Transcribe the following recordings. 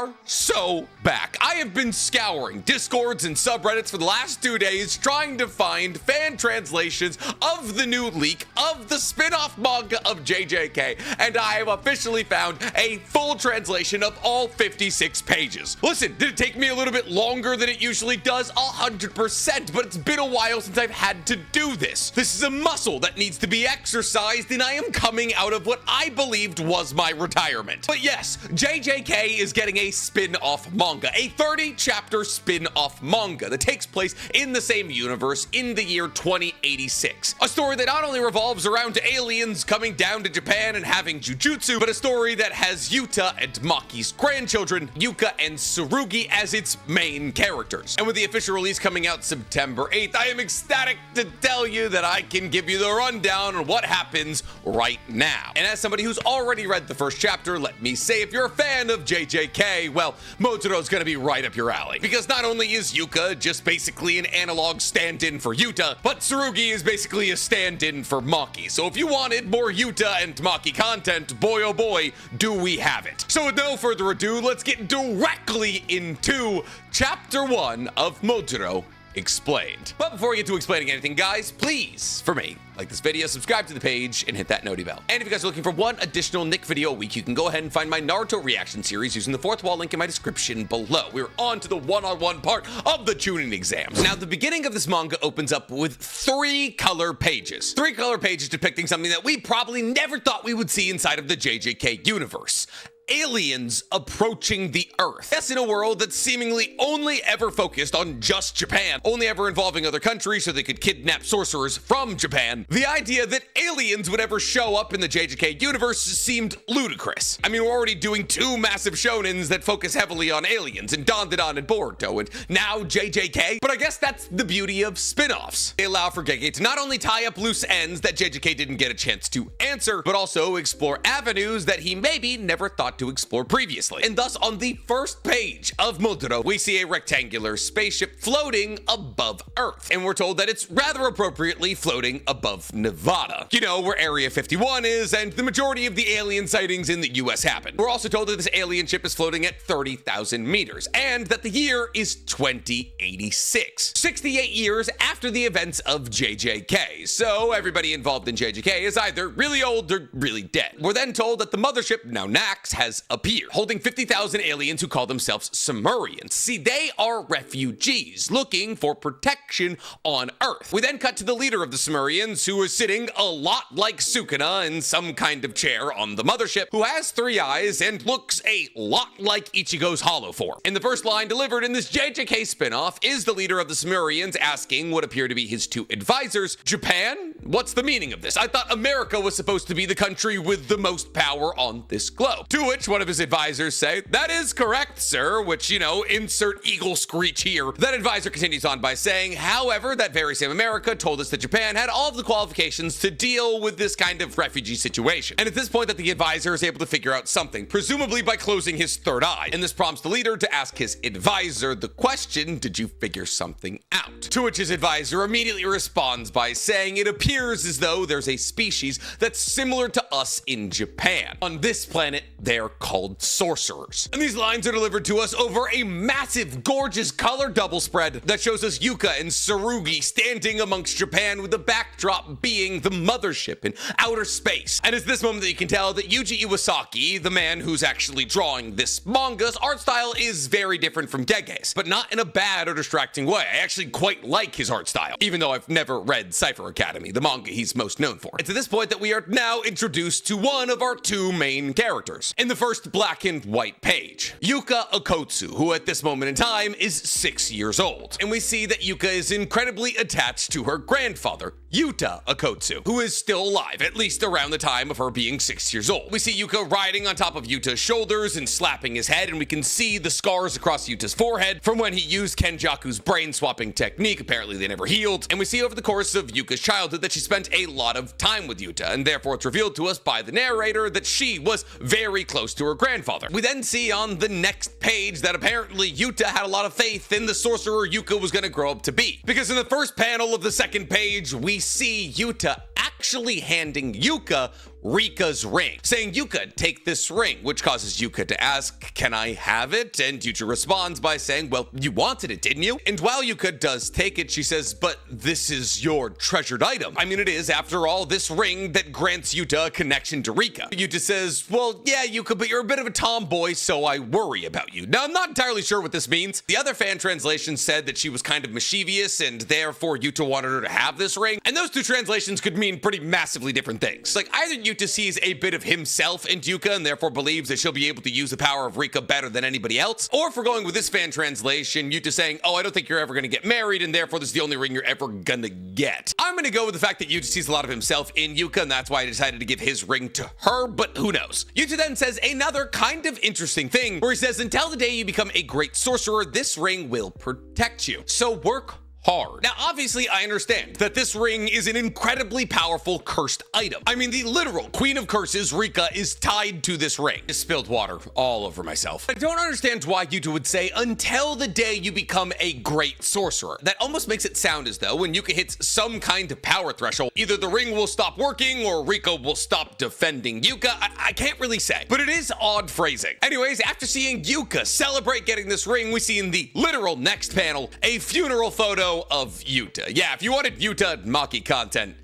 are so back. I have been scouring Discords and subreddits for the last 2 days trying to find fan translations of the new leak of the spin-off manga of JJK, and I have officially found a full translation of all 56 pages. Listen, did it take me a little bit longer than it usually does? 100%, but it's been a while since I've had to do this. This is a muscle that needs to be exercised, and I am coming out of what I believed was my retirement. But yes, JJK is getting a spin-off manga, a 30-chapter spin-off manga that takes place in the same universe in the year 2086. A story that not only revolves around aliens coming down to Japan and having Jujutsu, but a story that has Yuta and Maki's grandchildren, Yuka and Sugi, as its main characters. And with the official release coming out September 8th, I am ecstatic to tell you that I can give you the rundown on what happens right now. And as somebody who's already read the first chapter, let me say, if you're a fan of JJK, well, Motorou's gonna be right up your alley. Because not only is Yuka just basically an analog stand-in for Yuta, but Sugi is basically a stand-in for Maki. So if you wanted more Yuta and Maki content, boy oh boy, do we have it. So with no further ado, let's get directly into Chapter 1 of Motorou Explained. But before we get to explaining anything, guys, please, for me, like this video, subscribe to the page, and hit that noti bell. And if you guys are looking for one additional Nick video a week, you can go ahead and find my Naruto reaction series using the fourth wall link in my description below. We're on to the one-on-one part of the tuning exams. Now, the beginning of this manga opens up with 3 color pages. 3 color pages depicting something that we probably never thought we would see inside of the JJK universe. Aliens approaching the Earth. Yes, in a world that's seemingly only ever focused on just Japan, only ever involving other countries so they could kidnap sorcerers from Japan, the idea that aliens would ever show up in the JJK universe seemed ludicrous. I mean, we're already doing 2 massive shonens that focus heavily on aliens, and Dandadan and Boruto, and now JJK, but I guess that's the beauty of spin-offs. They allow for Gege to not only tie up loose ends that JJK didn't get a chance to answer, but also explore avenues that he maybe never thought to explore previously. And thus, on the first page of Motorou, we see a rectangular spaceship floating above Earth. And we're told that it's rather appropriately floating above Nevada. You know, where Area 51 is, and the majority of the alien sightings in the US happen. We're also told that this alien ship is floating at 30,000 meters, and that the year is 2086. 68 years after the events of JJK. So everybody involved in JJK is either really old or really dead. We're then told that the mothership, now Nax, has appeared, holding 50,000 aliens who call themselves Sumerians. See, they are refugees looking for protection on Earth. We then cut to the leader of the Sumerians, who is sitting a lot like Sukuna in some kind of chair on the mothership, who has 3 eyes and looks a lot like Ichigo's hollow form. And the first line delivered in this JJK spinoff is the leader of the Sumerians asking what appear to be his 2 advisors, Japan? What's the meaning of this? I thought America was supposed to be the country with the most power on this globe. To which one of his advisors say, "That is correct, sir," which, you know, insert eagle screech here. That advisor continues on by saying, however, that very same America told us that Japan had all of the qualifications to deal with this kind of refugee situation. And at this point that the advisor is able to figure out something, presumably by closing his 3rd eye. And this prompts the leader to ask his advisor the question, did you figure something out? To which his advisor immediately responds by saying, it appears as though there's a species that's similar to us in Japan. On this planet, they're called sorcerers. And these lines are delivered to us over a massive, gorgeous color double spread that shows us Yuka and Sugi standing amongst Japan, with the backdrop being the mothership in outer space. And it's this moment that you can tell that Yuji Iwasaki, the man who's actually drawing this manga's art style, is very different from Gege's, but not in a bad or distracting way. I actually quite like his art style, even though I've never read Cypher Academy, the manga he's most known for. It's at this point that we are now introduced to one of our 2 main characters. In the first black and white page, Yuka Okotsu, who at this moment in time is 6 years old. And we see that Yuka is incredibly attached to her grandfather, Yuta Okotsu, who is still alive, at least around the time of her being 6 years old. We see Yuka riding on top of Yuta's shoulders and slapping his head, and we can see the scars across Yuta's forehead from when he used Kenjaku's brain swapping technique. Apparently they never healed. And we see over the course of Yuka's childhood that she spent a lot of time with Yuta, and therefore it's revealed to us by the narrator that she was very close to her grandfather. We then see on the next page that apparently Yuta had a lot of faith in the sorcerer Yuka was going to grow up to be. Because in the first panel of the second page, we see Yuta actually handing Yuka Rika's ring, saying, Yuka, take this ring, which causes Yuka to ask, can I have it? And Yuta responds by saying, well, you wanted it, didn't you? And while Yuka does take it, she says, but this is your treasured item. I mean, it is, after all, this ring that grants Yuta a connection to Rika. Yuta says, well, yeah, Yuka, but you're a bit of a tomboy, so I worry about you. Now, I'm not entirely sure what this means. The other fan translation said that she was kind of mischievous, and therefore Yuta wanted her to have this ring. And those two translations could mean pretty massively different things. Like, either Yuta sees a bit of himself in Yuka and therefore believes that she'll be able to use the power of Rika better than anybody else, or if we're going with this fan translation, Yuta saying, oh, I don't think you're ever going to get married, and therefore this is the only ring you're ever gonna get. I'm gonna go with the fact that Yuta sees a lot of himself in Yuka, and that's why I decided to give his ring to her, but who knows. Yuta then says another kind of interesting thing, where he says, until the day you become a great sorcerer, this ring will protect you. So work hard. Now, obviously, I understand that this ring is an incredibly powerful cursed item. I mean, the literal queen of curses, Rika, is tied to this ring. I spilled water all over myself. I don't understand why Yuta would say, until the day you become a great sorcerer. That almost makes it sound as though when Yuka hits some kind of power threshold, either the ring will stop working or Rika will stop defending Yuka. I can't really say, but it is odd phrasing. Anyways, after seeing Yuka celebrate getting this ring, we see in the literal next panel a funeral photo of Yuta. Yeah, if you wanted Yuta and Maki content,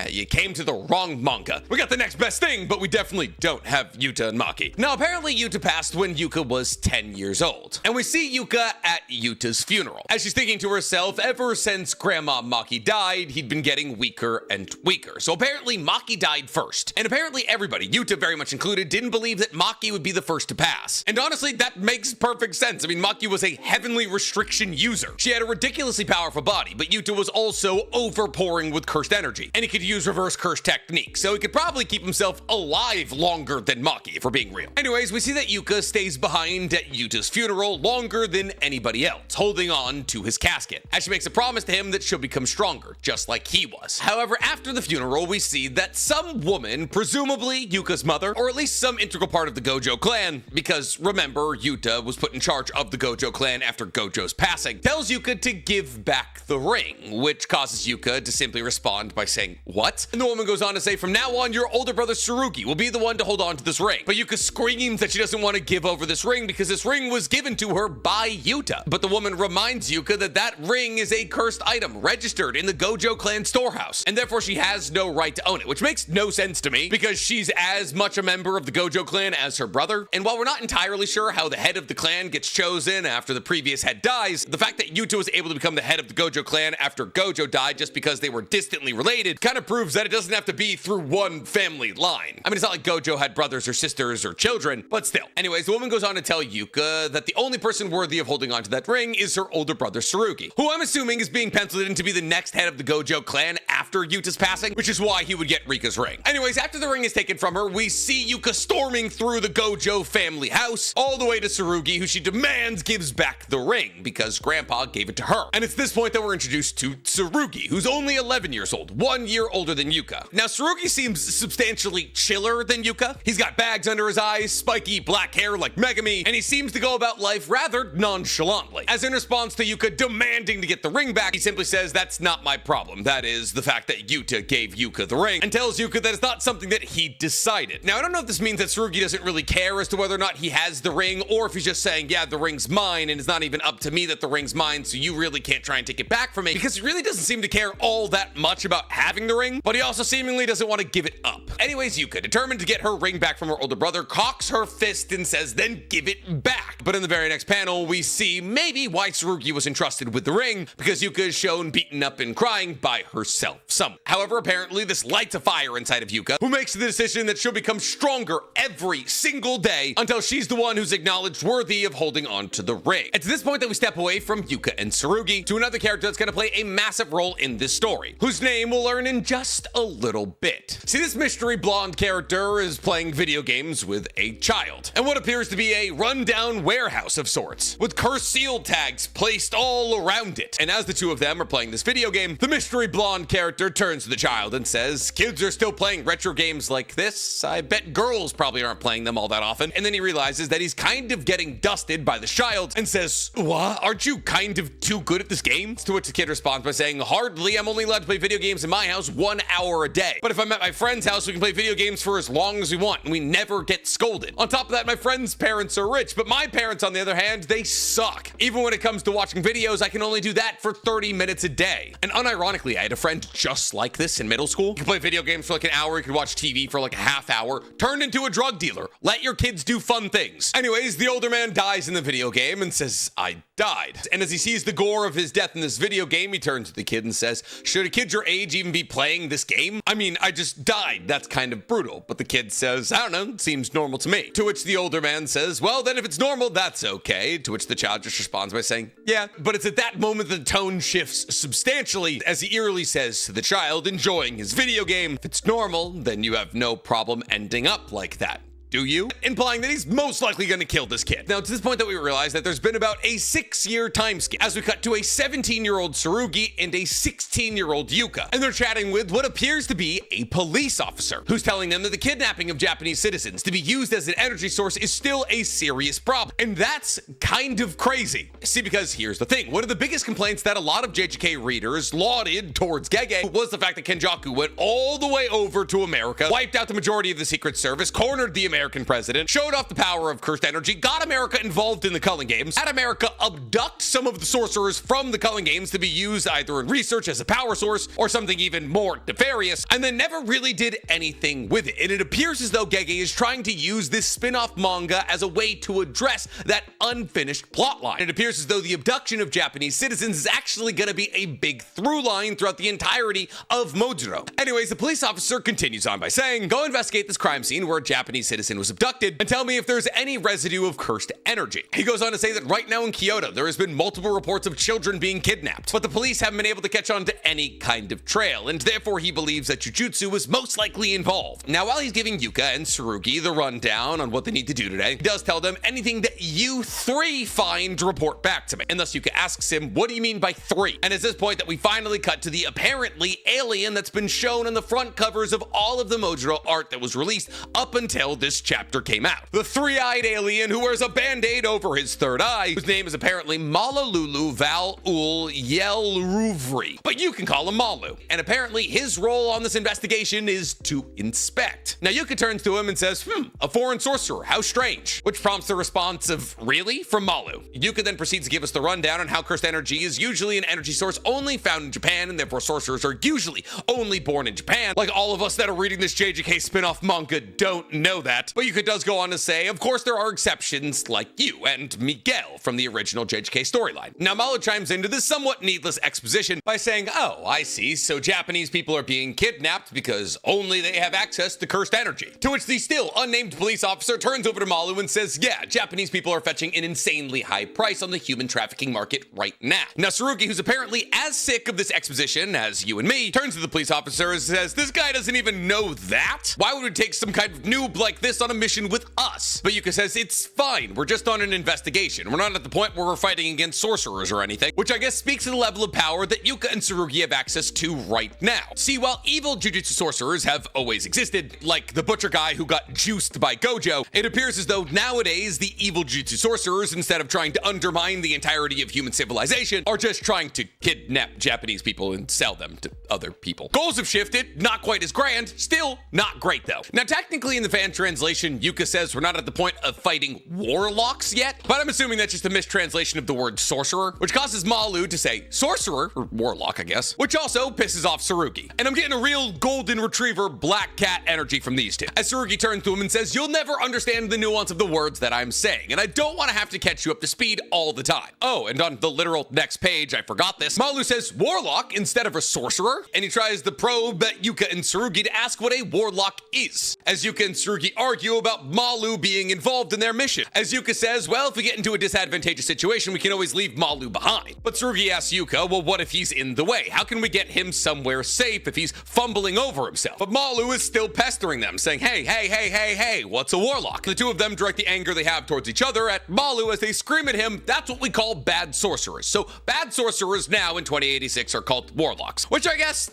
you came to the wrong manga. We got the next best thing, but we definitely don't have Yuta and Maki. Now, apparently Yuta passed when Yuka was 10 years old. And we see Yuka at Yuta's funeral. As she's thinking to herself, ever since Grandma Maki died, he'd been getting weaker and weaker. So apparently Maki died first. And apparently everybody, Yuta very much included, didn't believe that Maki would be the first to pass. And honestly, that makes perfect sense. I mean, Maki was a heavenly restriction user. She had a ridiculously powerful body, but Yuta was also overpouring with cursed energy. And he could use reverse curse technique, so he could probably keep himself alive longer than Maki, if we're being real. Anyways, we see that Yuka stays behind at Yuta's funeral longer than anybody else, holding on to his casket, as she makes a promise to him that she'll become stronger, just like he was. However, after the funeral, we see that some woman, presumably Yuka's mother, or at least some integral part of the Gojo clan, because remember, Yuta was put in charge of the Gojo clan after Gojo's passing, tells Yuka to give back the ring, which causes Yuka to simply respond by saying, what? And the woman goes on to say, from now on, your older brother Tsurugi will be the one to hold on to this ring. But Yuka screams that she doesn't want to give over this ring because this ring was given to her by Yuta. But the woman reminds Yuka that that ring is a cursed item registered in the Gojo clan storehouse, and therefore she has no right to own it, which makes no sense to me because she's as much a member of the Gojo clan as her brother. And while we're not entirely sure how the head of the clan gets chosen after the previous head dies, the fact that Yuta was able to become the head of the Gojo clan after Gojo died just because they were distantly related kind of proves that it doesn't have to be through one family line. I mean, it's not like Gojo had brothers or sisters or children, but still. Anyways, the woman goes on to tell Yuka that the only person worthy of holding onto that ring is her older brother Tsurugi, who I'm assuming is being penciled in to be the next head of the Gojo clan after Yuta's passing, which is why he would get Rika's ring. Anyways, after the ring is taken from her, we see Yuka storming through the Gojo family house all the way to Tsurugi, who she demands gives back the ring because Grandpa gave it to her. And it's this point that we're introduced to Tsurugi, who's only 11 years old, 1 year older than Yuka. Now, Tsurugi seems substantially chiller than Yuka. He's got bags under his eyes, spiky black hair like Megami, and he seems to go about life rather nonchalantly. As in response to Yuka demanding to get the ring back, he simply says, that's not my problem. That is the fact that Yuta gave Yuka the ring, and tells Yuka that it's not something that he decided. Now, I don't know if this means that Tsurugi doesn't really care as to whether or not he has the ring, or if he's just saying, yeah, the ring's mine, and it's not even up to me that the ring's mine, so you really can't try and take it back from me, because he really doesn't seem to care all that much about having the ring, but he also seemingly doesn't want to give it up. Anyways, Yuka, determined to get her ring back from her older brother, cocks her fist and says, then give it back. But in the very next panel, we see maybe why Tsurugi was entrusted with the ring, because Yuka is shown beaten up and crying by herself some. However, apparently this lights a fire inside of Yuka, who makes the decision that she'll become stronger every single day until she's the one who's acknowledged worthy of holding on to the ring. It's at this point that we step away from Yuka and Tsurugi to another character that's going to play a massive role in this story, whose name we'll learn in just a little bit. See, this mystery blonde character is playing video games with a child, and what appears to be a rundown warehouse of sorts, with cursed seal tags placed all around it. And as the two of them are playing this video game, the mystery blonde character turns to the child and says, kids are still playing retro games like this? I bet girls probably aren't playing them all that often. And then he realizes that he's kind of getting dusted by the child and says, what? Aren't you kind of too good at this game? To which the kid responds by saying, hardly. I'm only allowed to play video games in my house 1 hour a day. But if I'm at my friend's house, we can can play video games for as long as we want, and we never get scolded. On top of that, my friends' parents are rich, but my parents, on the other hand, they suck. Even when it comes to watching videos, I can only do that for 30 minutes a day. And unironically, I had a friend just like this in middle school. You could play video games for like an hour, you could watch TV for like a half hour, turned into a drug dealer. Let your kids do fun things. Anyways, the older man dies in the video game and says, I died. And as he sees the gore of his death in this video game, he turns to the kid and says, should a kid your age even be playing this game? I mean, I just died. That's kind of brutal. But the kid says, I don't know, it seems normal to me. To which the older man says, well, then if it's normal, that's okay. To which the child just responds by saying, yeah. But it's at that moment the tone shifts substantially as he eerily says to the child enjoying his video game, if it's normal, then you have no problem ending up like that. Do you? Implying that he's most likely going to kill this kid. Now, to this point that we realize that there's been about a 6-year time skip as we cut to a 17-year-old Tsurugi and a 16-year-old Yuka. And they're chatting with what appears to be a police officer who's telling them that the kidnapping of Japanese citizens to be used as an energy source is still a serious problem. And that's kind of crazy. See, because here's the thing. One of the biggest complaints that a lot of JJK readers lauded towards Gege was the fact that Kenjaku went all the way over to America, wiped out the majority of the Secret Service, cornered the American president, showed off the power of cursed energy, got America involved in the Culling Games, had America abduct some of the sorcerers from the Culling Games to be used either in research as a power source or something even more nefarious, and then never really did anything with it. And it appears as though Gege is trying to use this spin-off manga as a way to address that unfinished plotline. It appears as though the abduction of Japanese citizens is actually going to be a big through line throughout the entirety of Mojiro. Anyways, the police officer continues on by saying, go investigate this crime scene where a Japanese citizen was abducted and tell me if there's any residue of cursed energy. He goes on to say that right now in Kyoto, there has been multiple reports of children being kidnapped, but the police haven't been able to catch on to any kind of trail, and therefore he believes that Jujutsu was most likely involved. Now, while he's giving Yuka and Tsurugi the rundown on what they need to do today, he does tell them anything that you three find, report back to me. And thus Yuka asks him, what do you mean by 3? And it's this point that we finally cut to the apparently alien that's been shown on the front covers of all of the Mojiro art that was released up until this chapter came out. The 3-eyed alien who wears a band-aid over his third eye, whose name is apparently Malu Val Ul Yelruvri, but you can call him Malu. And apparently his role on this investigation is to inspect. Now Yuka turns to him and says, a foreign sorcerer, how strange, which prompts the response of, really? From Malu. Yuka then proceeds to give us the rundown on how cursed energy is usually an energy source only found in Japan, and therefore sorcerers are usually only born in Japan. Like all of us that are reading this JJK spin-off manga don't know that. But Yuka does go on to say, of course there are exceptions like you and Miguel from the original JJK storyline. Now Malu chimes into this somewhat needless exposition by saying, oh, I see, so Japanese people are being kidnapped because only they have access to cursed energy. To which the still unnamed police officer turns over to Malu and says, yeah, Japanese people are fetching an insanely high price on the human trafficking market right now. Now Tsurugi, who's apparently as sick of this exposition as you and me, turns to the police officer and says, this guy doesn't even know that? Why would we take some kind of noob like this on a mission with us? But Yuka says, it's fine, we're just on an investigation. We're not at the point where we're fighting against sorcerers or anything, which I guess speaks to the level of power that Yuka and Tsurugi have access to right now. See, while evil Jujutsu sorcerers have always existed, like the butcher guy who got juiced by Gojo, it appears as though nowadays the evil Jujutsu sorcerers, instead of trying to undermine the entirety of human civilization, are just trying to kidnap Japanese people and sell them to other people. Goals have shifted, not quite as grand, still not great though. Now technically in the fan translation, Yuka says we're not at the point of fighting warlocks yet, but I'm assuming that's just a mistranslation of the word sorcerer, which causes Malu to say sorcerer, or warlock I guess, which also pisses off Tsurugi. And I'm getting a real golden retriever black cat energy from these two. As Tsurugi turns to him and says, you'll never understand the nuance of the words that I'm saying, and I don't want to have to catch you up to speed all the time. Oh, and on the literal next page, I forgot this, Malu says warlock instead of a sorcerer, and he tries to probe Yuka and Tsurugi to ask what a warlock is, as Yuka and Tsurugi argue about Malu being involved in their mission. As Yuka says, well, if we get into a disadvantageous situation, we can always leave Malu behind. But Tsurugi asks Yuka, well, what if he's in the way? How can we get him somewhere safe if he's fumbling over himself? But Malu is still pestering them, saying, hey, what's a warlock? The two of them direct the anger they have towards each other at Malu as they scream at him, that's what we call bad sorcerers. So bad sorcerers now in 2086 are called warlocks, which I guess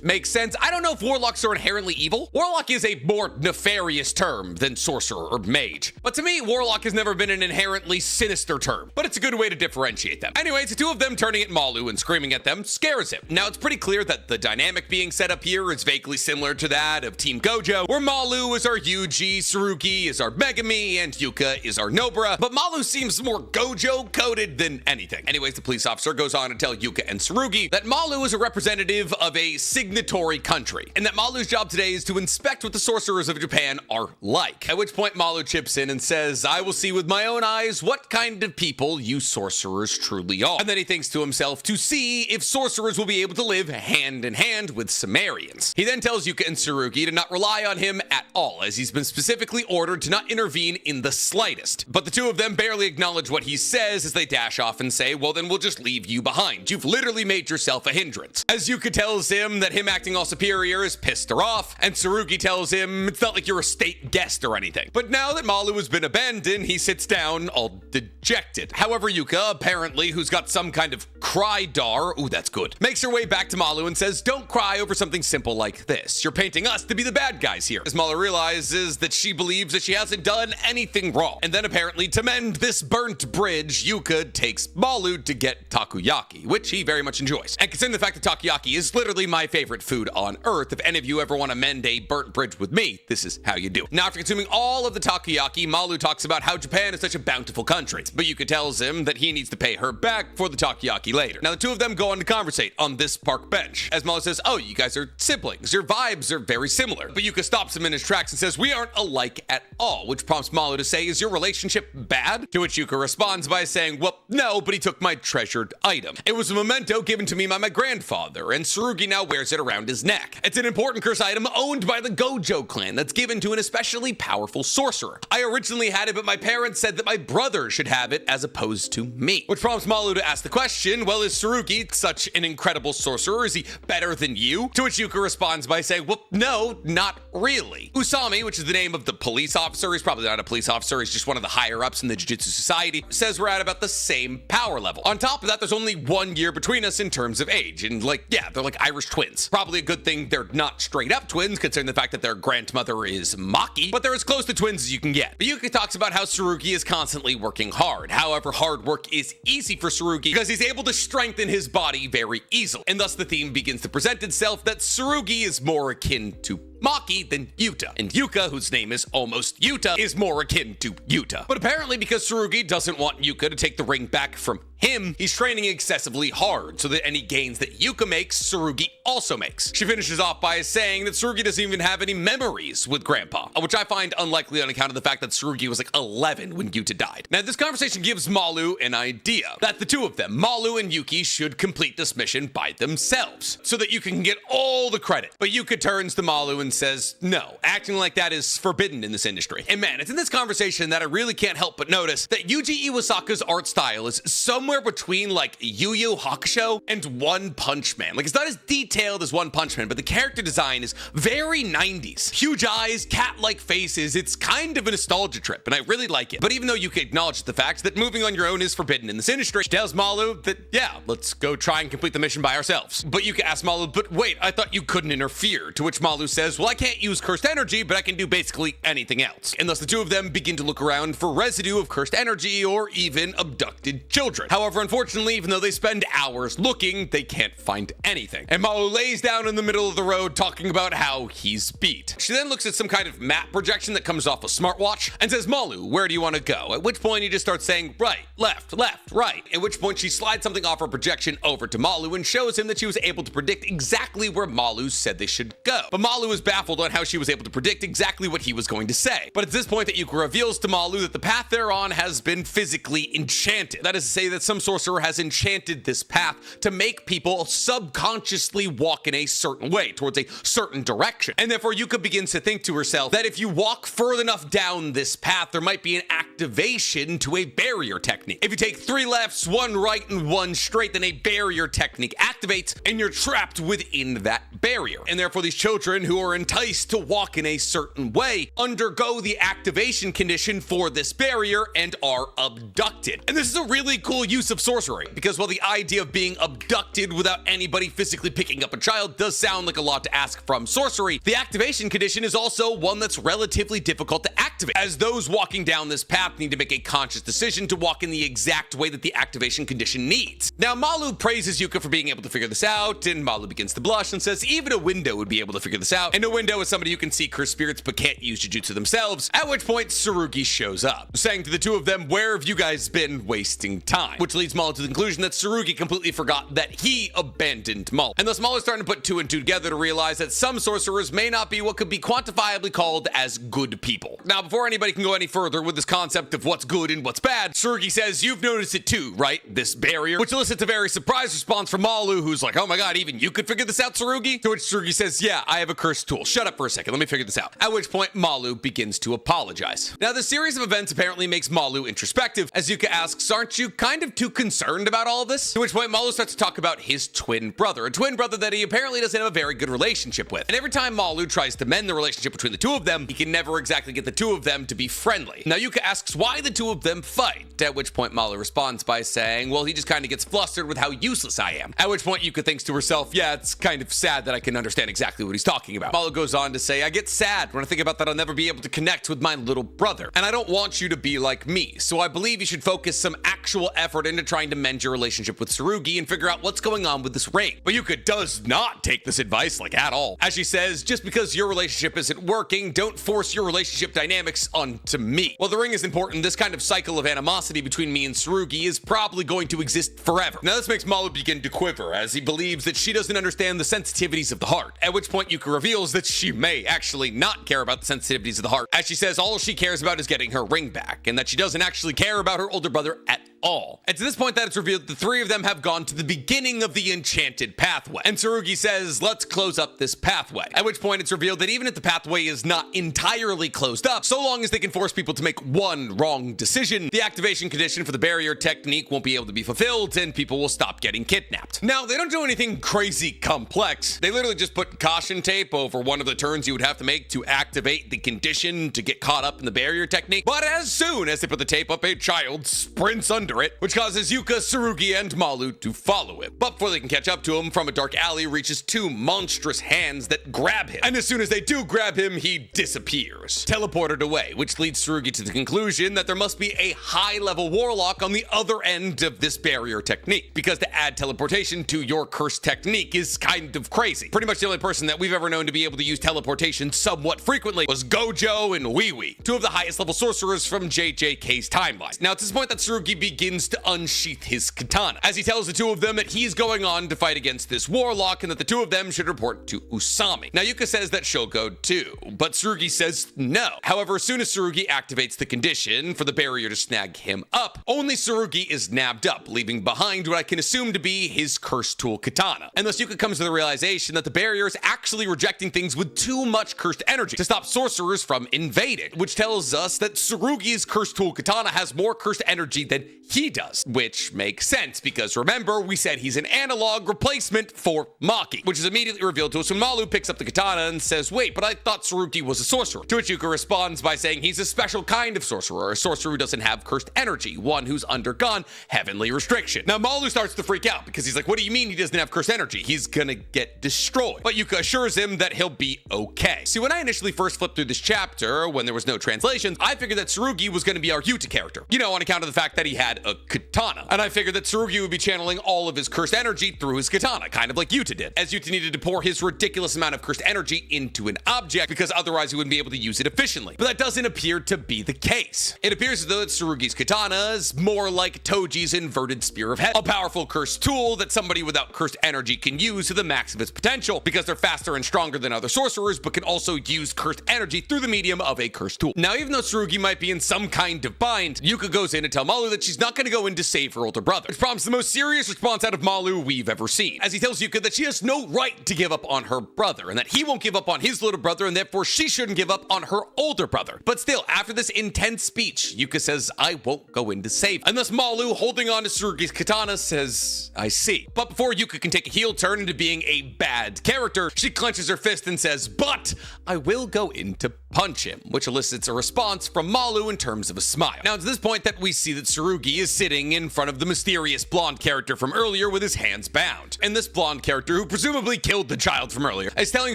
makes sense. I don't know if warlocks are inherently evil. Warlock is a more nefarious term than sorcerer or mage. But to me, warlock has never been an inherently sinister term, but it's a good way to differentiate them. Anyways, the two of them turning at Malu and screaming at them scares him. Now, it's pretty clear that the dynamic being set up here is vaguely similar to that of Team Gojo, where Malu is our Yuji, Tsurugi is our Megami, and Yuka is our Nobara, but Malu seems more Gojo-coded than anything. Anyways, the police officer goes on to tell Yuka and Tsurugi that Malu is a representative of a signatory country, and that Malu's job today is to inspect what the sorcerers of Japan are like. At which point Malu chips in and says, I will see with my own eyes what kind of people you sorcerers truly are. And then he thinks to himself to see if sorcerers will be able to live hand in hand with Sumerians. He then tells Yuka and Tsurugi to not rely on him at all, as he's been specifically ordered to not intervene in the slightest. But the two of them barely acknowledge what he says as they dash off and say, well, then we'll just leave you behind. You've literally made yourself a hindrance. As Yuka tells him that him acting all superior has pissed her off, and Tsurugi tells him it's not like you're a state guest or anything. But now that Malu has been abandoned, he sits down all dejected. However, Yuka, apparently, who's got some kind of cry-dar, ooh, that's good, makes her way back to Malu and says, don't cry over something simple like this. You're painting us to be the bad guys here. As Malu realizes that she believes that she hasn't done anything wrong. And then apparently, to mend this burnt bridge, Yuka takes Malu to get takoyaki, which he very much enjoys. And considering the fact that takoyaki is literally my favorite food on earth, if any of you ever want to mend a burnt bridge with me, this is how you do. Now, after consuming all of the takoyaki, Malu talks about how Japan is such a bountiful country, but Yuka tells him that he needs to pay her back for the takoyaki later. Now, the two of them go on to conversate on this park bench, as Malu says, oh, you guys are siblings. Your vibes are very similar. But Yuka stops him in his tracks and says, we aren't alike at all, which prompts Malu to say, is your relationship bad? To which Yuka responds by saying, well, no, but he took my treasured item. It was a memento given to me by my grandfather, and Tsurugi now wears it around his neck. It's an important curse item owned by the Gojo clan that's given to an especially powerful sorcerer. I originally had it, but my parents said that my brother should have it as opposed to me. Which prompts Malu to ask the question, well, is Tsurugi such an incredible sorcerer? Is he better than you? To which Yuka responds by saying, well, no, not really. Usami, which is the name of the police officer, he's probably not a police officer, he's just one of the higher ups in the Jujutsu Society, says we're at about the same power level. On top of that, there's only 1 year between us in terms of age, and yeah, they're like Irish twins. Probably a good thing they're not straight up twins, considering the fact that their grandmother is Maki, but they're as close to twins as you can get. But Yuka talks about how Tsurugi is constantly working hard. However, hard work is easy for Tsurugi because he's able to strengthen his body very easily, and thus the theme begins to present itself that Tsurugi is more akin to Maki than Yuta, and Yuka, whose name is almost Yuta, is more akin to Yuta. But apparently, because Tsurugi doesn't want Yuka to take the ring back from him, he's training excessively hard so that any gains that Yuka makes, Tsurugi also makes. She finishes off by saying that Tsurugi doesn't even have any memories with Grandpa, which I find unlikely on account of the fact that Tsurugi was like 11 when Yuta died. Now, this conversation gives Malu an idea that the two of them, Malu and Yuki, should complete this mission by themselves so that Yuka can get all the credit. But Yuka turns to Malu and says, no, acting like that is forbidden in this industry. And man, it's in this conversation that I really can't help but notice that Yuji Iwasaka's art style is somewhere between like Yu Yu Hakusho and One Punch Man. Like, it's not as detailed as One Punch Man, but the character design is very 90s. Huge eyes, cat-like faces, it's kind of a nostalgia trip, and I really like it. But even though Yuka acknowledges the fact that moving on your own is forbidden in this industry, she tells Malu that, yeah, let's go try and complete the mission by ourselves. But Yuka asks Malu, but wait, I thought you couldn't interfere, to which Malu says, well, I can't use cursed energy, but I can do basically anything else. And thus the two of them begin to look around for residue of cursed energy or even abducted children. However, unfortunately, even though they spend hours looking, they can't find anything. And Malu lays down in the middle of the road talking about how he's beat. She then looks at some kind of map projection that comes off a smartwatch and says, Malu, where do you want to go? At which point he just starts saying, right, left, right. At which point she slides something off her projection over to Malu and shows him that she was able to predict exactly where Malu said they should go. But Malu is baffled on how she was able to predict exactly what he was going to say. But it's this point that Yuka reveals to Malu that the path they're on has been physically enchanted. That is to say that some sorcerer has enchanted this path to make people subconsciously walk in a certain way, towards a certain direction. And therefore Yuka begins to think to herself that if you walk further enough down this path, there might be an activation to a barrier technique. If you take 3 lefts, 1 right, and 1 straight, then a barrier technique activates and you're trapped within that barrier. And therefore these children who are enticed to walk in a certain way, undergo the activation condition for this barrier, and are abducted. And this is a really cool use of sorcery, because while the idea of being abducted without anybody physically picking up a child does sound like a lot to ask from sorcery, the activation condition is also one that's relatively difficult to activate, as those walking down this path need to make a conscious decision to walk in the exact way that the activation condition needs. Now, Malu praises Yuka for being able to figure this out, and Malu begins to blush and says even a window would be able to figure this out, and a window is somebody who can see cursed spirits but can't use Jujutsu themselves, at which point Tsurugi shows up, saying to the two of them, "Where have you guys been wasting time?" Which leads Malu to the conclusion that Tsurugi completely forgot that he abandoned Malu. And thus Malu's starting to put two and two together to realize that some sorcerers may not be what could be quantifiably called as good people. Now, before anybody can go any further with this concept of what's good and what's bad, Tsurugi says, "You've noticed it too, right? This barrier," which elicits a very surprised response from Malu, who's like, "Oh my god, even you could figure this out, Tsurugi?" To which Tsurugi says, "Yeah, I have a cursed tool. Shut up for a second, let me figure this out." At which point Malu begins to apologize. Now, the series of events apparently makes Malu introspective, as Yuka asks, "Aren't you kind of too concerned about all of this?" To which point Malu starts to talk about his twin brother, a twin brother that he apparently doesn't have a very good relationship with. And every time Malu tries to mend the relationship between the two of them, he can never exactly get the two of them to be friendly. Now, Yuka asks why the two of them fight, at which point Malu responds by saying, "Well, he just kind of gets flustered with how useless I am." At which point Yuka thinks to herself, "Yeah, it's kind of sad that I can understand exactly what he's talking about." Malu goes on to say, "I get sad when I think about that I'll never be able to connect with my little brother, and I don't want you to be like me, so I believe you should focus some actual effort into trying to mend your relationship with Tsurugi and figure out what's going on with this rape." But Yuka does not take this advice like at all, as she says, "Just because your relationship isn't working, don't force your relationship dynamics onto me. While the ring is important, this kind of cycle of animosity between me and Tsurugi is probably going to exist forever." Now, this makes Malu begin to quiver, as he believes that she doesn't understand the sensitivities of the heart, at which point Yuka reveals that she may actually not care about the sensitivities of the heart, as she says all she cares about is getting her ring back, and that she doesn't actually care about her older brother at all. And to this point that it's revealed the three of them have gone to the beginning of the enchanted pathway, and Tsurugi says, "Let's close up this pathway." At which point it's revealed that even if the pathway is not entirely closed up, so long as they can force people to make one wrong decision, the activation condition for the barrier technique won't be able to be fulfilled, and people will stop getting kidnapped. Now, they don't do anything crazy complex. They literally just put caution tape over one of the turns you would have to make to activate the condition to get caught up in the barrier technique. But as soon as they put the tape up, a child sprints under it, which causes Yuka, Tsurugi, and Malu to follow it. But before they can catch up to him, from a dark alley reaches two monstrous hands that grab him. And as soon as they do grab him, he disappears, teleported away, which leads Tsurugi to the conclusion that there must be a high-level warlock on the other end of this barrier technique, because to add teleportation to your cursed technique is kind of crazy. Pretty much the only person that we've ever known to be able to use teleportation somewhat frequently was Gojo and Wee, two of the highest level sorcerers from JJK's timeline. Now, it's this point that Tsurugi begins to unsheath his katana, as he tells the two of them that he's going on to fight against this warlock and that the two of them should report to Usami. Now, Yuka says that she'll go too, but Tsurugi says no. However, as soon as Tsurugi activates the condition for the barrier to snag him up, only Tsurugi is nabbed up, leaving behind what I can assume to be his cursed tool katana. And thus Yuka comes to the realization that the barrier is actually rejecting things with too much cursed energy to stop sorcerers from invading, which tells us that Tsurugi's cursed tool katana has more cursed energy than he does, which makes sense because remember, we said he's an analog replacement for Maki, which is immediately revealed to us when Malu picks up the katana and says, "Wait, but I thought Tsurugi was a sorcerer." To which Yuka responds by saying he's a special kind of sorcerer, a sorcerer who doesn't have cursed energy, one who's undergone heavenly restriction. Now, Malu starts to freak out because he's like, "What do you mean he doesn't have cursed energy? He's gonna get destroyed." But Yuka assures him that he'll be okay. See, when I initially first flipped through this chapter, when there was no translations, I figured that Tsurugi was gonna be our Yuta character, on account of the fact that he had a katana. And I figured that Tsurugi would be channeling all of his cursed energy through his katana, kind of like Yuta did, as Yuta needed to pour his ridiculous amount of cursed energy into an object because otherwise he wouldn't be able to use it efficiently. But that doesn't appear to be the case. It appears as though that Tsurugi's katana is more like Toji's inverted spear of heaven, a powerful cursed tool that somebody without cursed energy can use to the max of its potential because they're faster and stronger than other sorcerers, but can also use cursed energy through the medium of a cursed tool. Now, even though Tsurugi might be in some kind of bind, Yuka goes in to tell Malu that she's not not going to go in to save her older brother, which prompts the most serious response out of Malu we've ever seen, as he tells Yuka that she has no right to give up on her brother, and that he won't give up on his little brother, and therefore she shouldn't give up on her older brother. But still, after this intense speech, Yuka says, I won't go in to save. And thus Malu, holding on to Tsurugi's katana, says, I see. But before Yuka can take a heel turn into being a bad character, she clenches her fist and says, but I will go in to punch him, which elicits a response from Malu in terms of a smile. Now, it's this point that we see that Tsurugi is sitting in front of the mysterious blonde character from earlier with his hands bound. And this blonde character, who presumably killed the child from earlier, is telling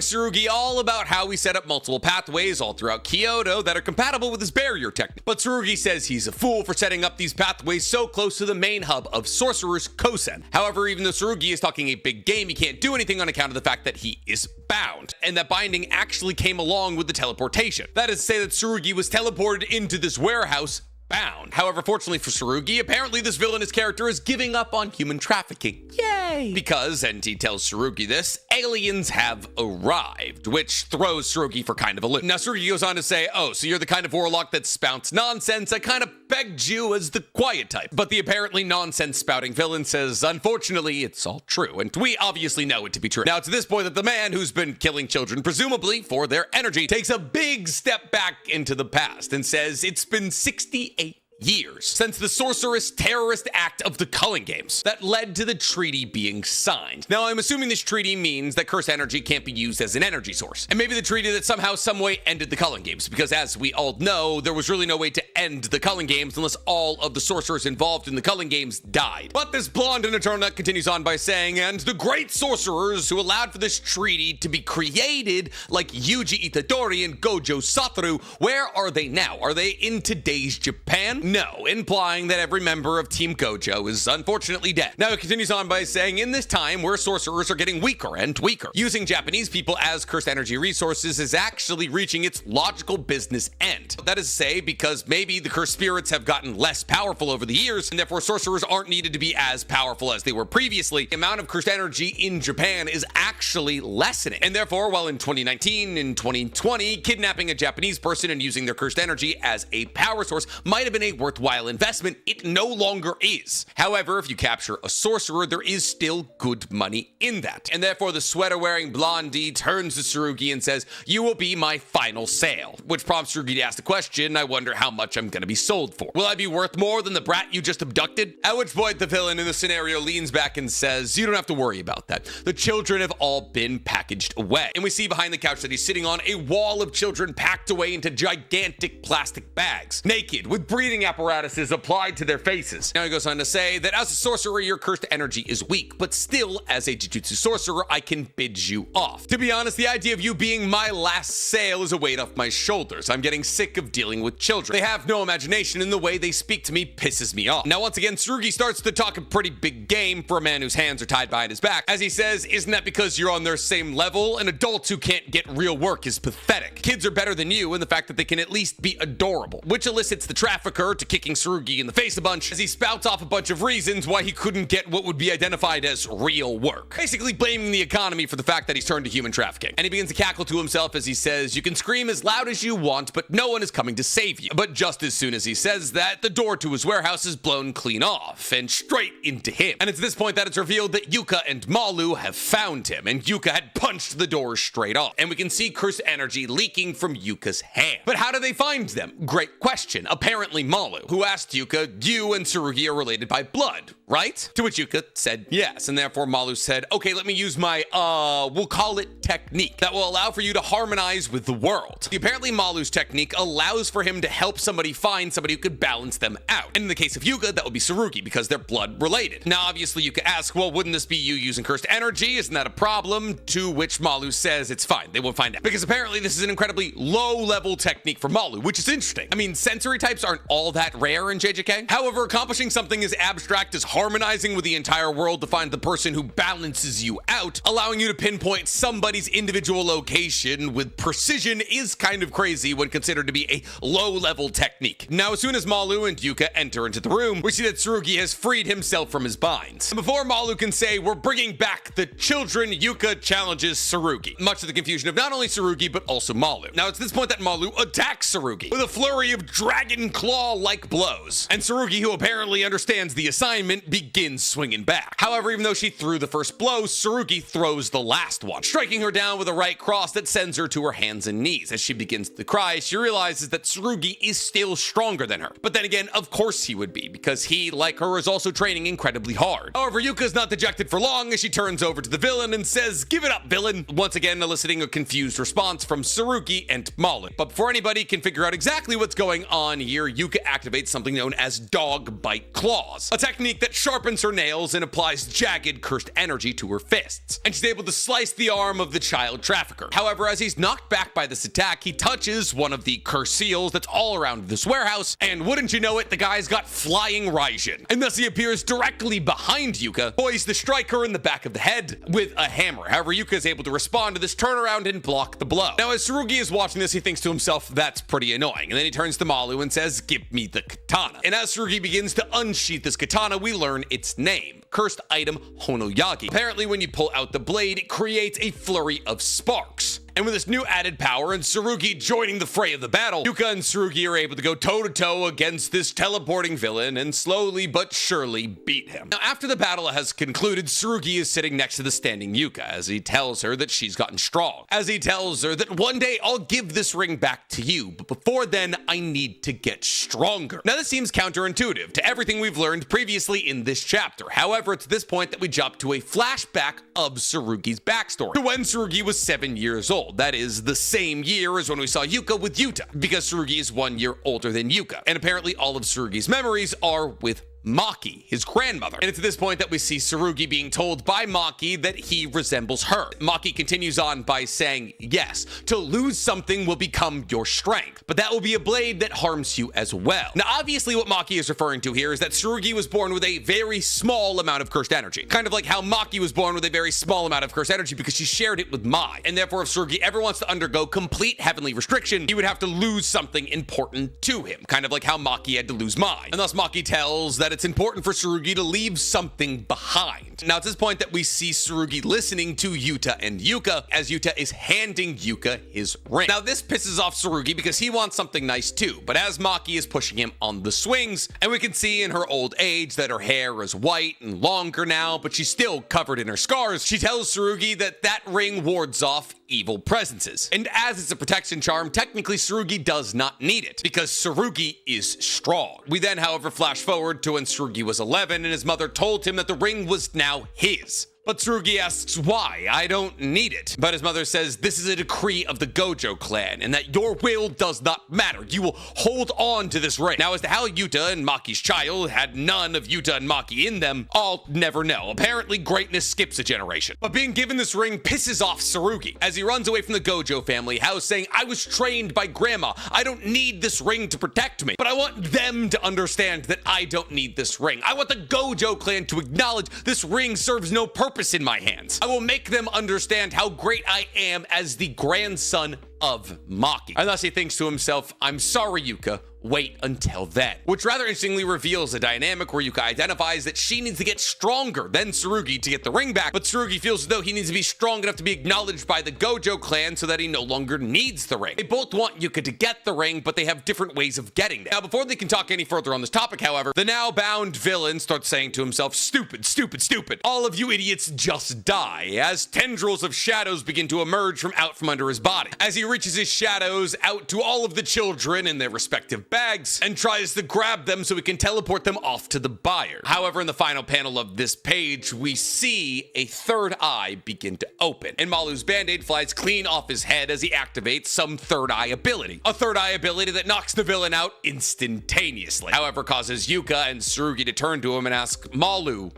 Tsurugi all about how he set up multiple pathways all throughout Kyoto that are compatible with his barrier technique. But Tsurugi says he's a fool for setting up these pathways so close to the main hub of sorcerers, Kaisen. However, even though Tsurugi is talking a big game, he can't do anything on account of the fact that he is bound, and that binding actually came along with the teleportation. That is to say that Tsurugi was teleported into this warehouse bound. However, fortunately for Tsurugi, apparently this villainous character is giving up on human trafficking. Yay! Because, and he tells Tsurugi this, aliens have arrived, which throws Tsurugi for kind of a loop. Now, Tsurugi goes on to say, oh, so you're the kind of warlock that spouts nonsense. I kind of pegged you as the quiet type. But the apparently nonsense-spouting villain says, unfortunately, it's all true, and we obviously know it to be true. Now, it's at this point that the man who's been killing children, presumably for their energy, takes a big step back into the past and says, it's been 68 years since the sorceress terrorist act of the Culling Games that led to the treaty being signed. Now, I'm assuming this treaty means that cursed energy can't be used as an energy source, and maybe the treaty that somehow, someway ended the Culling Games, because as we all know, there was really no way to end the Culling Games unless all of the sorcerers involved in the Culling Games died. But this blonde in a turtleneck continues on by saying, and the great sorcerers who allowed for this treaty to be created, like Yuji Itadori and Gojo Satoru, where are they now? Are they in today's Japan? No, implying that every member of Team Gojo is unfortunately dead. Now, it continues on by saying, in this time where sorcerers are getting weaker and weaker, using Japanese people as cursed energy resources is actually reaching its logical business end. That is to say, because maybe the cursed spirits have gotten less powerful over the years, and therefore sorcerers aren't needed to be as powerful as they were previously. The amount of cursed energy in Japan is actually lessening. And therefore, while in 2019 and 2020, kidnapping a Japanese person and using their cursed energy as a power source might have been a worthwhile investment, it no longer is. However, if you capture a sorcerer, there is still good money in that. And therefore, the sweater-wearing blondie turns to Tsurugi and says, you will be my final sale, which prompts Tsurugi to ask the question, I wonder how much I'm gonna be sold for. Will I be worth more than the brat you just abducted? At which point, the villain in the scenario leans back and says, you don't have to worry about that. The children have all been packaged away. And we see behind the couch that he's sitting on a wall of children packed away into gigantic plastic bags, naked, with breathing apparatuses applied to their faces. Now he goes on to say that as a sorcerer, your cursed energy is weak, but still, as a Jujutsu sorcerer, I can bid you off. To be honest, the idea of you being my last sale is a weight off my shoulders. I'm getting sick of dealing with children. They have no imagination, and the way they speak to me pisses me off. Now, once again, Tsurugi starts to talk a pretty big game for a man whose hands are tied behind his back, as he says, isn't that because you're on their same level? An adult who can't get real work is pathetic. Kids are better than you in the fact that they can at least be adorable, which elicits the trafficker to kicking Tsurugi in the face a bunch as he spouts off a bunch of reasons why he couldn't get what would be identified as real work, basically blaming the economy for the fact that he's turned to human trafficking. And he begins to cackle to himself as he says, you can scream as loud as you want, but no one is coming to save you. But just as soon as he says that, the door to his warehouse is blown clean off and straight into him. And it's this point that it's revealed that Yuka and Malu have found him, and Yuka had punched the door straight off. And we can see cursed energy leaking from Yuka's hand. But how do they find them? Great question. Apparently Malu, who asked Yuka, you and Tsurugi are related by blood, right? To which Yuka said yes, and therefore Malu said, okay, let me use my, we'll call it technique that will allow for you to harmonize with the world. Apparently Malu's technique allows for him to help somebody find somebody who could balance them out. And in the case of Yuka, that would be Tsurugi, because they're blood related. Now, obviously, you could ask, well, wouldn't this be you using cursed energy? Isn't that a problem? To which Malu says it's fine, they won't find out. Because apparently this is an incredibly low-level technique for Malu, which is interesting. I mean, sensory types aren't all that rare in JJK. However, accomplishing something as abstract as harmonizing with the entire world to find the person who balances you out, allowing you to pinpoint somebody's individual location with precision is kind of crazy when considered to be a low-level technique. Now, as soon as Malu and Yuka enter into the room, we see that Tsurugi has freed himself from his binds. And before Malu can say, we're bringing back the children, Yuka challenges Tsurugi, much to the confusion of not only Tsurugi, but also Malu. Now, it's this point that Malu attacks Tsurugi with a flurry of dragon claw like blows. And Tsurugi, who apparently understands the assignment, begins swinging back. However, even though she threw the first blow, Tsurugi throws the last one, striking her down with a right cross that sends her to her hands and knees. As she begins to cry, she realizes that Tsurugi is still stronger than her. But then again, of course he would be, because he, like her, is also training incredibly hard. However, Yuka's not dejected for long as she turns over to the villain and says, "Give it up, villain," once again eliciting a confused response from Tsurugi and Malu. But before anybody can figure out exactly what's going on here, Yuka activates something known as dog bite claws, a technique that sharpens her nails and applies jagged, cursed energy to her fists. And she's able to slice the arm of the child trafficker. However, as he's knocked back by this attack, he touches one of the cursed seals that's all around this warehouse, and wouldn't you know it, the guy's got flying Raijin. And thus he appears directly behind Yuka, poised to strike her in the back of the head with a hammer. However, Yuka is able to respond to this turnaround and block the blow. Now, as Tsurugi is watching this, he thinks to himself, that's pretty annoying. And then he turns to Malu and says, "Give me the katana." And as Tsurugi begins to unsheath this katana, we learn its name. Cursed item Honoyagi. Apparently, when you pull out the blade, it creates a flurry of sparks. And with this new added power and Tsurugi joining the fray of the battle, Yuka and Tsurugi are able to go toe-to-toe against this teleporting villain and slowly but surely beat him. Now, after the battle has concluded, Tsurugi is sitting next to the standing Yuka as he tells her that she's gotten strong. As he tells her that one day I'll give this ring back to you, but before then, I need to get stronger. Now, this seems counterintuitive to everything we've learned previously in this chapter. However, it's at this point that we jump to a flashback of Tsurugi's backstory to when Tsurugi was 7 years old. That is the same year as when we saw Yuka with Yuta, because Tsurugi is 1 year older than Yuka. And apparently all of Tsurugi's memories are with Maki, his grandmother. And it's at this point that we see Tsurugi being told by Maki that he resembles her. Maki continues on by saying, yes, to lose something will become your strength, but that will be a blade that harms you as well. Now, obviously what Maki is referring to here is that Tsurugi was born with a very small amount of cursed energy. Kind of like how Maki was born with a very small amount of cursed energy because she shared it with Mai. And therefore, if Tsurugi ever wants to undergo complete heavenly restriction, he would have to lose something important to him. Kind of like how Maki had to lose Mai. And thus Maki tells that it's important for Tsurugi to leave something behind. Now, it's this point that we see Tsurugi listening to Yuta and Yuka as Yuta is handing Yuka his ring. Now, this pisses off Tsurugi because he wants something nice too, but as Maki is pushing him on the swings, and we can see in her old age that her hair is white and longer now, but she's still covered in her scars, she tells Tsurugi that that ring wards off evil presences. And as it's a protection charm, technically Tsurugi does not need it because Tsurugi is strong. We then, however, flash forward to when Tsurugi was 11 and his mother told him that the ring was now his. But Tsurugi asks why. I don't need it. But his mother says this is a decree of the Gojo clan and that your will does not matter. You will hold on to this ring. Now, as to how Yuta and Maki's child had none of Yuta and Maki in them, I'll never know. Apparently, greatness skips a generation. But being given this ring pisses off Tsurugi as he runs away from the Gojo family house saying, I was trained by grandma. I don't need this ring to protect me. But I want them to understand that I don't need this ring. I want the Gojo clan to acknowledge this ring serves no purpose in my hands. I will make them understand how great I am as the grandson of Maki. And thus he thinks to himself, I'm sorry, Yuka. Wait until then. Which rather interestingly reveals a dynamic where Yuka identifies that she needs to get stronger than Tsurugi to get the ring back, but Tsurugi feels as though he needs to be strong enough to be acknowledged by the Gojo clan so that he no longer needs the ring. They both want Yuka to get the ring, but they have different ways of getting it. Now, before they can talk any further on this topic, however, the now bound villain starts saying to himself, stupid, stupid, stupid. All of you idiots just die, as tendrils of shadows begin to emerge from under his body. As he reaches his shadows out to all of the children in their respective bags and tries to grab them so he can teleport them off to the buyer. However, in the final panel of this page, we see a third eye begin to open, and Malu's band-aid flies clean off his head as he activates some third eye ability. A third eye ability that knocks the villain out instantaneously. However, causes Yuka and Tsurugi to turn to him and ask, Malu,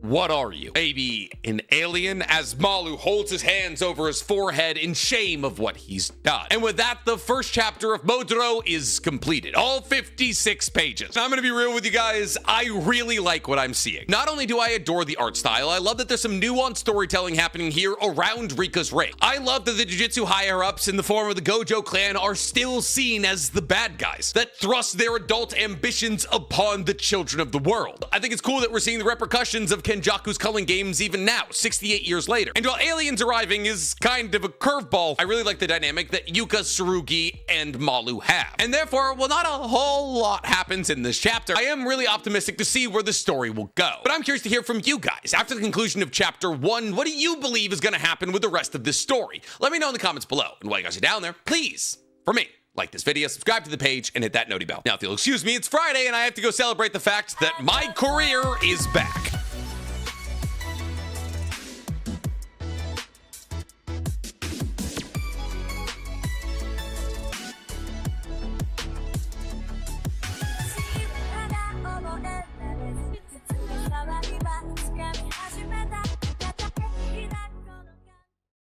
what are you? Maybe an alien? As Malu holds his hands over his forehead in shame of what he's done. And with that, the first chapter of Modoro is completed. All 56 pages. Now, I'm gonna be real with you guys. I really like what I'm seeing. Not only do I adore the art style, I love that there's some nuanced storytelling happening here around Rika's ring. I love that the Jujutsu higher-ups in the form of the Gojo clan are still seen as the bad guys that thrust their adult ambitions upon the children of the world. I think it's cool that we're seeing the repercussions of Kenjaku's culling games even now, 68 years later. And while aliens arriving is kind of a curveball, I really like the dynamic that Yuka, Sugi, and Malu have. And therefore, while not a whole lot happens in this chapter, I am really optimistic to see where the story will go. But I'm curious to hear from you guys. After the conclusion of chapter 1, what do you believe is going to happen with the rest of this story? Let me know in the comments below. And while you guys are down there, please, for me, like this video, subscribe to the page, and hit that noti bell. Now, if you'll excuse me, it's Friday, and I have to go celebrate the fact that my career is back.